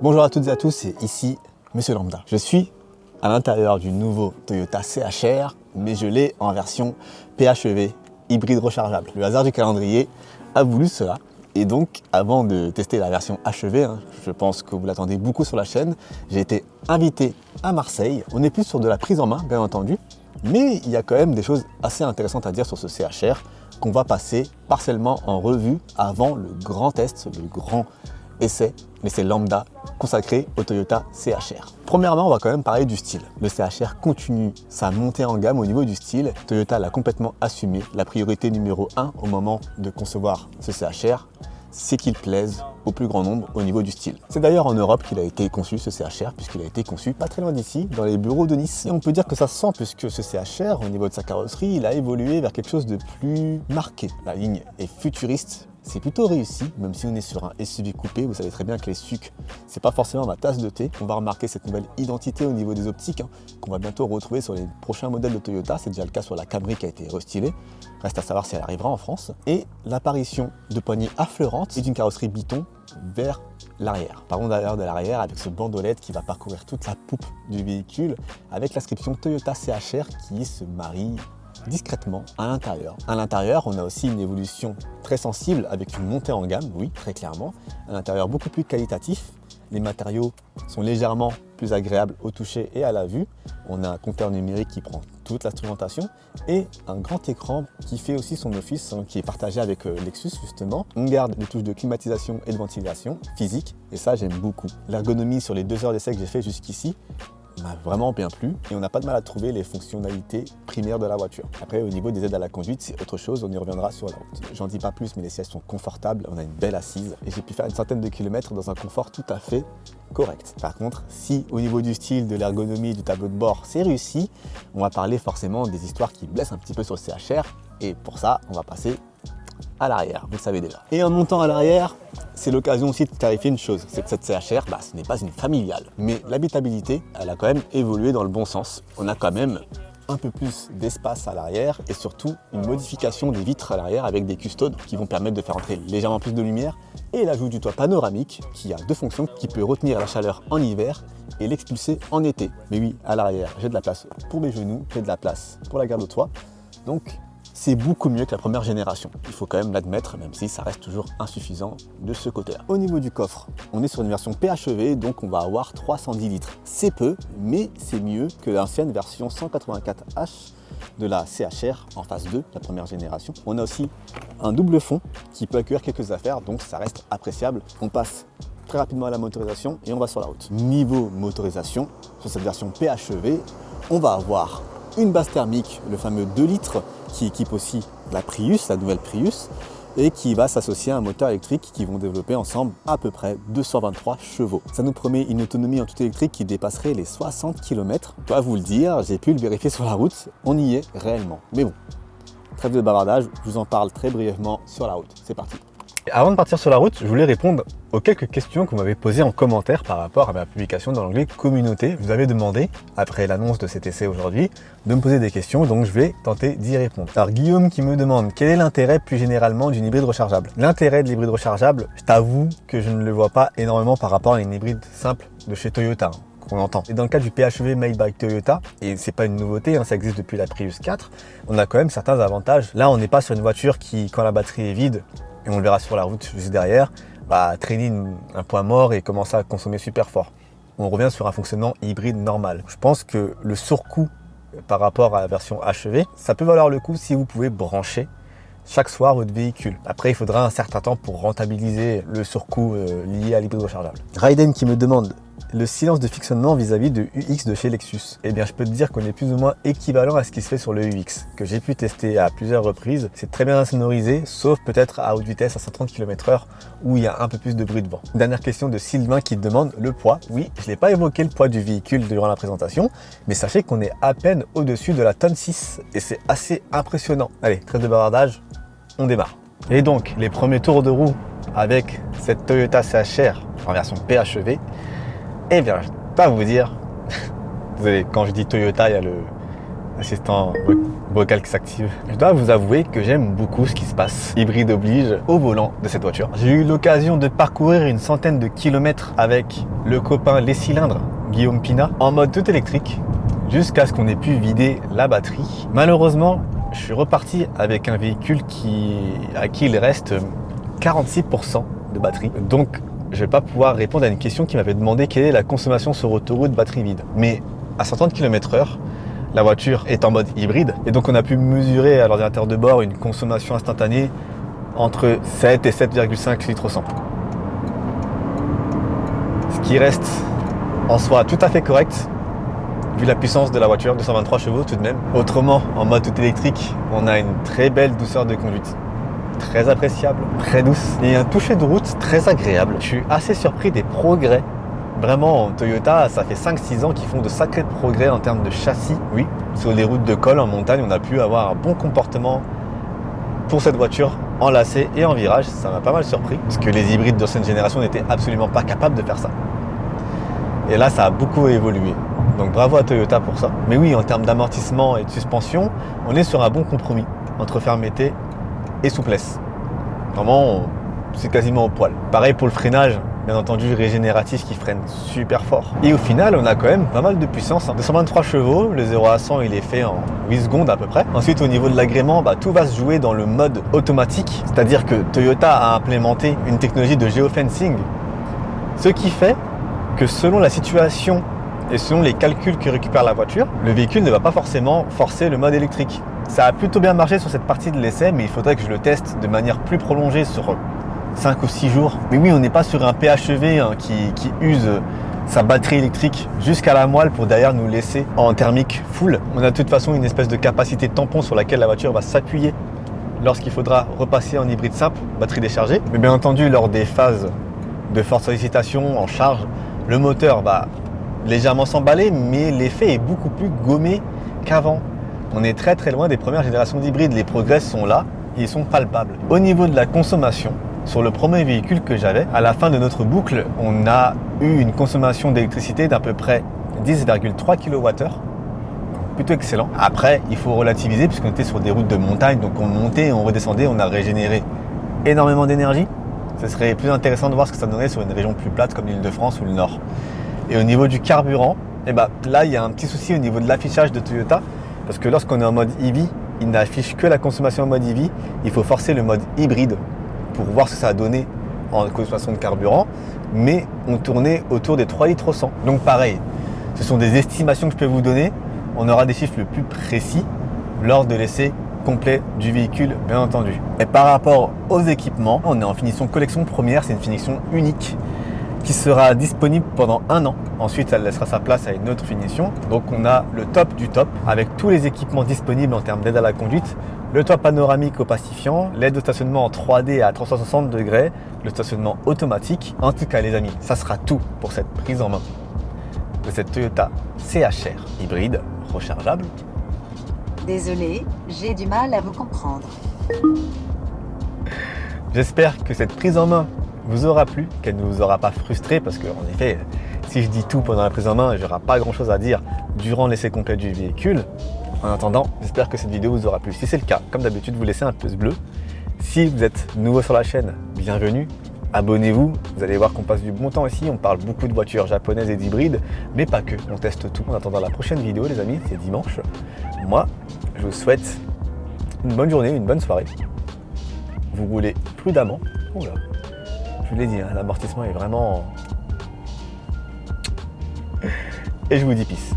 Bonjour à toutes et à tous, c'est ici Monsieur Lambda. Je suis à l'intérieur du nouveau Toyota CHR, mais je l'ai en version PHEV, hybride rechargeable. Le hasard du calendrier a voulu cela. Et donc, avant de tester la version HEV, je pense que vous l'attendez beaucoup sur la chaîne, j'ai été invité à Marseille. On est plus sur de la prise en main, bien entendu, mais il y a quand même des choses assez intéressantes à dire sur ce CHR qu'on va passer partiellement en revue avant le grand test, le grand essai, l'essai lambda consacré au Toyota CHR. Premièrement, on va quand même parler du style. Le CHR continue sa montée en gamme au niveau du style. Toyota l'a complètement assumé. La priorité numéro 1 au moment de concevoir ce CHR, c'est qu'il plaise au plus grand nombre au niveau du style. C'est d'ailleurs en Europe qu'il a été conçu ce CHR, puisqu'il a été conçu pas très loin d'ici, dans les bureaux de Nice. Et on peut dire que ça se sent, puisque ce CHR, au niveau de sa carrosserie, il a évolué vers quelque chose de plus marqué. La ligne est futuriste. C'est plutôt réussi, même si on est sur un SUV coupé, vous savez très bien que les SUC, c'est pas forcément ma tasse de thé. On va remarquer cette nouvelle identité au niveau des optiques, qu'on va bientôt retrouver sur les prochains modèles de Toyota. C'est déjà le cas sur la Camry qui a été restylée. Reste à savoir si elle arrivera en France. Et l'apparition de poignées affleurantes et d'une carrosserie biton vers l'arrière. Parlons d'ailleurs de l'arrière avec ce bandeau LED qui va parcourir toute la poupe du véhicule avec l'inscription Toyota CHR qui se marie discrètement à l'intérieur. À l'intérieur, on a aussi une évolution très sensible avec une montée en gamme, oui, très clairement. Un intérieur beaucoup plus qualitatif. Les matériaux sont légèrement plus agréables au toucher et à la vue. On a un compteur numérique qui prend toute l'instrumentation et un grand écran qui fait aussi son office, qui est partagé avec Lexus justement. On garde les touches de climatisation et de ventilation physique et ça, j'aime beaucoup. L'ergonomie sur les 2 heures d'essai que j'ai fait jusqu'ici m'a vraiment bien plu et on n'a pas de mal à trouver les fonctionnalités primaires de la voiture. Après, au niveau des aides à la conduite, c'est autre chose, on y reviendra sur la route. J'en dis pas plus, mais les sièges sont confortables, on a une belle assise et j'ai pu faire une centaine de kilomètres dans un confort tout à fait correct. Par contre, si au niveau du style, de l'ergonomie, du tableau de bord, c'est réussi, on va parler forcément des histoires qui blessent un petit peu sur le CHR et pour ça, on va passer à l'arrière, vous le savez déjà. Et en montant à l'arrière, c'est l'occasion aussi de clarifier une chose, c'est que cette CHR, ce n'est pas une familiale. Mais l'habitabilité, elle a quand même évolué dans le bon sens. On a quand même un peu plus d'espace à l'arrière et surtout une modification des vitres à l'arrière avec des custodes qui vont permettre de faire entrer légèrement plus de lumière et l'ajout du toit panoramique qui a 2 fonctions, qui peut retenir la chaleur en hiver et l'expulser en été. Mais oui, à l'arrière, j'ai de la place pour mes genoux, j'ai de la place pour la garde au toit. Donc, c'est beaucoup mieux que la première génération. Il faut quand même l'admettre, même si ça reste toujours insuffisant de ce côté-là. Au niveau du coffre, on est sur une version PHEV, donc on va avoir 310 litres. C'est peu, mais c'est mieux que l'ancienne version 184H de la CHR en phase 2, la première génération. On a aussi un double fond qui peut accueillir quelques affaires, donc ça reste appréciable. On passe très rapidement à la motorisation et on va sur la route. Niveau motorisation, sur cette version PHEV, on va avoir une base thermique, le fameux 2 litres, qui équipe aussi la Prius, la nouvelle Prius, et qui va s'associer à un moteur électrique qui vont développer ensemble à peu près 223 chevaux. Ça nous promet une autonomie en tout électrique qui dépasserait les 60 km. Je dois vous le dire, j'ai pu le vérifier sur la route, on y est réellement. Mais bon, trêve de bavardage, je vous en parle très brièvement sur la route. C'est parti. Avant de partir sur la route, je voulais répondre aux quelques questions que vous m'avez posées en commentaire par rapport à ma publication dans l'onglet communauté. Je vous avais demandé, après l'annonce de cet essai aujourd'hui, de me poser des questions, donc je vais tenter d'y répondre. Alors Guillaume qui me demande quel est l'intérêt plus généralement d'une hybride rechargeable. L'intérêt de l'hybride rechargeable, je t'avoue que je ne le vois pas énormément par rapport à une hybride simple de chez Toyota. Qu'on entend. Et dans le cas du PHEV Made by Toyota, et c'est pas une nouveauté, ça existe depuis la Prius 4, on a quand même certains avantages. Là, on n'est pas sur une voiture qui, quand la batterie est vide, et on le verra sur la route juste derrière, va traîner un point mort et commencer à consommer super fort. On revient sur un fonctionnement hybride normal. Je pense que le surcoût par rapport à la version HEV, ça peut valoir le coup si vous pouvez brancher chaque soir votre véhicule. Après, il faudra un certain temps pour rentabiliser le surcoût lié à l'hybride rechargeable. Raiden qui me demande le silence de fictionnement vis-à-vis de UX de chez Lexus. Eh bien, je peux te dire qu'on est plus ou moins équivalent à ce qui se fait sur le UX, que j'ai pu tester à plusieurs reprises. C'est très bien insonorisé, sauf peut-être à haute vitesse à 130 km/h où il y a un peu plus de bruit de vent. Dernière question de Sylvain qui te demande le poids. Oui, je n'ai pas évoqué le poids du véhicule durant la présentation, mais sachez qu'on est à peine au-dessus de la tonne 6 et c'est assez impressionnant. Allez, trêve de bavardage, on démarre. Et donc, les premiers tours de roue avec cette Toyota CHR en version PHEV, eh bien, je ne vais pas vous dire, désolé, quand je dis Toyota, il y a l'assistant vocal qui s'active. Je dois vous avouer que j'aime beaucoup ce qui se passe, hybride oblige, au volant de cette voiture. J'ai eu l'occasion de parcourir une centaine de kilomètres avec le copain les cylindres, Guillaume Pina, en mode tout électrique, jusqu'à ce qu'on ait pu vider la batterie. Malheureusement, je suis reparti avec un véhicule à qui il reste 46% de batterie. Donc, je ne vais pas pouvoir répondre à une question qui m'avait demandé quelle est la consommation sur autoroute batterie vide. Mais à 130 km/h, la voiture est en mode hybride. Et donc, on a pu mesurer à l'ordinateur de bord une consommation instantanée entre 7 et 7,5 litres au 100. Ce qui reste en soi tout à fait correct, vu la puissance de la voiture, 223 chevaux tout de même. Autrement, en mode tout électrique, on a une très belle douceur de conduite. Très appréciable, très douce et un toucher de route très agréable. Je suis assez surpris des progrès. Vraiment, Toyota, ça fait 5-6 ans qu'ils font de sacrés progrès en termes de châssis. Oui, sur les routes de col en montagne, on a pu avoir un bon comportement pour cette voiture en lacet et en virage. Ça m'a pas mal surpris parce que les hybrides d'ancienne génération n'étaient absolument pas capables de faire ça. Et là, ça a beaucoup évolué. Donc bravo à Toyota pour ça. Mais oui, en termes d'amortissement et de suspension, on est sur un bon compromis entre fermeté et souplesse. Vraiment, c'est quasiment au poil. Pareil pour le freinage, bien entendu régénératif qui freine super fort. Et au final, on a quand même pas mal de puissance. 223 chevaux, le 0 à 100 il est fait en 8 secondes à peu près. Ensuite, au niveau de l'agrément, tout va se jouer dans le mode automatique. C'est-à-dire que Toyota a implémenté une technologie de géofencing. Ce qui fait que selon la situation et selon les calculs que récupère la voiture, le véhicule ne va pas forcément forcer le mode électrique. Ça a plutôt bien marché sur cette partie de l'essai, mais il faudrait que je le teste de manière plus prolongée sur 5 ou 6 jours. Mais oui, on n'est pas sur un PHEV qui use sa batterie électrique jusqu'à la moelle pour derrière nous laisser en thermique full. On a de toute façon une espèce de capacité tampon sur laquelle la voiture va s'appuyer lorsqu'il faudra repasser en hybride simple, batterie déchargée. Mais bien entendu, lors des phases de forte sollicitation en charge, le moteur va légèrement s'emballer, mais l'effet est beaucoup plus gommé qu'avant. On est très très loin des premières générations d'hybrides. Les progrès sont là, ils sont palpables. Au niveau de la consommation, sur le premier véhicule que j'avais, à la fin de notre boucle, on a eu une consommation d'électricité d'à peu près 10,3 kWh. Plutôt excellent. Après, il faut relativiser puisqu'on était sur des routes de montagne, donc on montait, on redescendait, on a régénéré énormément d'énergie. Ce serait plus intéressant de voir ce que ça donnerait sur une région plus plate comme l'Île-de-France ou le Nord. Et au niveau du carburant, là il y a un petit souci au niveau de l'affichage de Toyota parce que lorsqu'on est en mode EV, il n'affiche que la consommation en mode EV. Il faut forcer le mode hybride pour voir ce que ça a donné en consommation de carburant, mais on tournait autour des 3 litres au 100. Donc pareil, ce sont des estimations que je peux vous donner. On aura des chiffres le plus précis lors de l'essai complet du véhicule, bien entendu. Et par rapport aux équipements, on est en finition collection première, c'est une finition unique qui sera disponible pendant 1 an. Ensuite, elle laissera sa place à une autre finition. Donc on a le top du top avec tous les équipements disponibles en termes d'aide à la conduite, le toit panoramique opacifiant, l'aide au stationnement en 3D à 360 degrés, le stationnement automatique. En tout cas les amis, ça sera tout pour cette prise en main de cette Toyota CHR hybride rechargeable. Désolé, j'ai du mal à vous comprendre. J'espère que cette prise en main vous aura plu, qu'elle ne vous aura pas frustré parce que en effet, si je dis tout pendant la prise en main, j'aurai pas grand chose à dire durant l'essai complet du véhicule. En attendant, j'espère que cette vidéo vous aura plu. Si c'est le cas, comme d'habitude, vous laissez un pouce bleu. Si vous êtes nouveau sur la chaîne, bienvenue. Abonnez-vous, vous allez voir qu'on passe du bon temps ici, on parle beaucoup de voitures japonaises et d'hybrides, mais pas que, on teste tout. En attendant la prochaine vidéo les amis, c'est dimanche. Moi, je vous souhaite une bonne journée, une bonne soirée. Vous roulez prudemment. Oula. Je vous l'ai dit, l'amortissement est vraiment... Et je vous dis peace.